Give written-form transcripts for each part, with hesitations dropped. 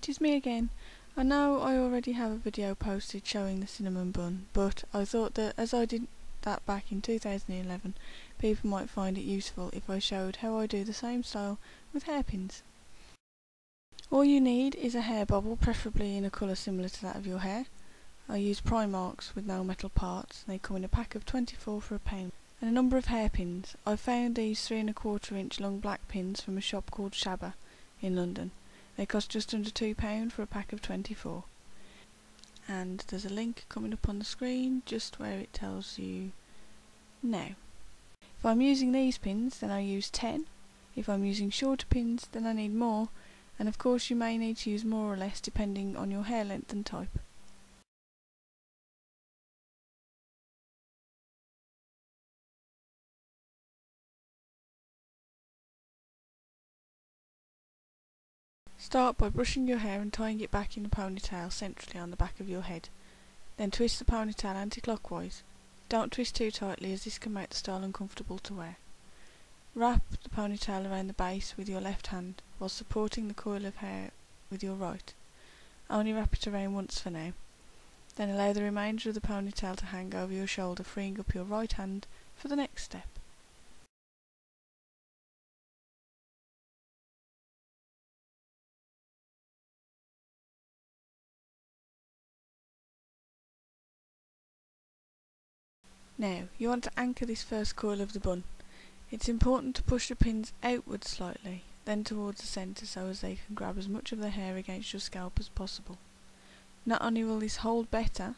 'Tis me again. I know I already have a video posted showing the cinnamon bun, but I thought that as I did that back in 2011, people might find it useful if I showed how I do the same style with hairpins. All you need is a hair bobble, preferably in a colour similar to that of your hair. I use Primarks with no metal parts. They come in a pack of 24 for £1. And a number of hairpins. I found these 3 1/4 inch long black pins from a shop called Shabba in London. They cost just under £2 for a pack of 24. And there's a link coming up on the screen just where it tells you now. If I'm using these pins, then I use 10. If I'm using shorter pins, then I need more, and of course you may need to use more or less depending on your hair length and type. Start by brushing your hair and tying it back in a ponytail centrally on the back of your head. Then twist the ponytail anti-clockwise. Don't twist too tightly as this can make the style uncomfortable to wear. Wrap the ponytail around the base with your left hand while supporting the coil of hair with your right. Only wrap it around once for now. Then allow the remainder of the ponytail to hang over your shoulder, freeing up your right hand for the next step. Now, you want to anchor this first coil of the bun. It's important to push the pins outwards slightly, then towards the centre so as they can grab as much of the hair against your scalp as possible. Not only will this hold better,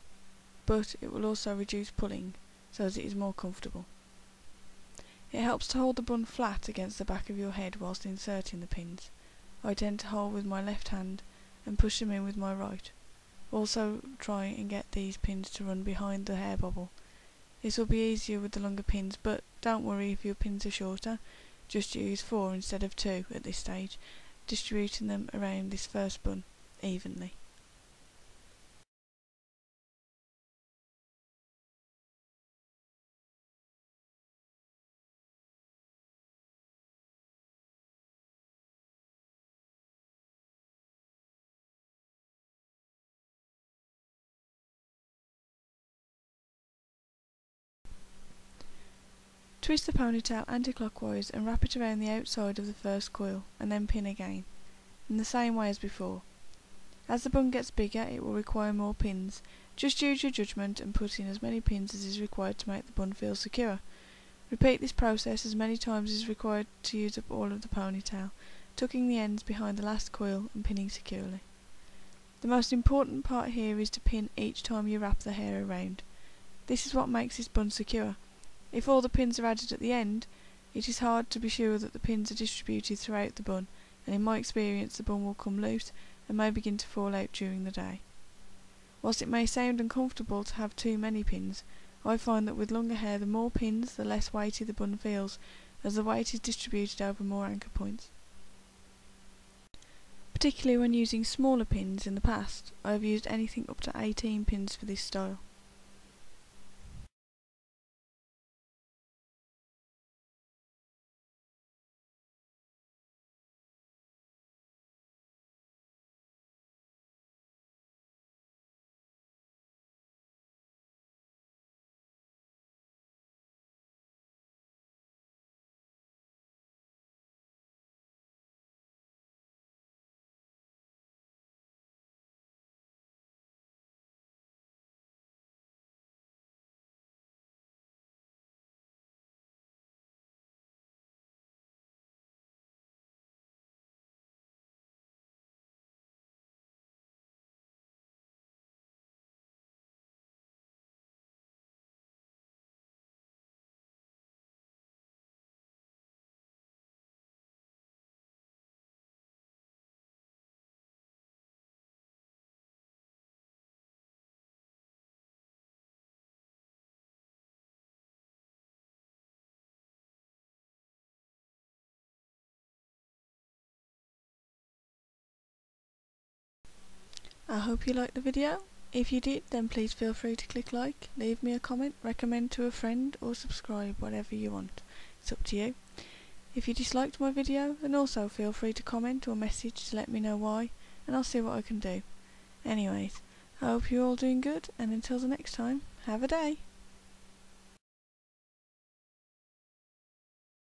but it will also reduce pulling, so as it is more comfortable. It helps to hold the bun flat against the back of your head whilst inserting the pins. I tend to hold with my left hand and push them in with my right. Also try and get these pins to run behind the hair bobble. This will be easier with the longer pins, but don't worry if your pins are shorter, just use 4 instead of 2 at this stage, distributing them around this first bun evenly. Twist the ponytail anti-clockwise and wrap it around the outside of the first coil, and then pin again, in the same way as before. As the bun gets bigger, it will require more pins. Just use your judgment and put in as many pins as is required to make the bun feel secure. Repeat this process as many times as is required to use up all of the ponytail, tucking the ends behind the last coil and pinning securely. The most important part here is to pin each time you wrap the hair around. This is what makes this bun secure. If all the pins are added at the end, it is hard to be sure that the pins are distributed throughout the bun, and in my experience the bun will come loose and may begin to fall out during the day. Whilst it may sound uncomfortable to have too many pins, I find that with longer hair the more pins, the less weighty the bun feels, as the weight is distributed over more anchor points. Particularly when using smaller pins in the past, I have used anything up to 18 pins for this style. I hope you liked the video. If you did, then please feel free to click like, leave me a comment, recommend to a friend, or subscribe, whatever you want. It's up to you. If you disliked my video, then also feel free to comment or message to let me know why, and I'll see what I can do. Anyways, I hope you're all doing good, and until the next time, have a day!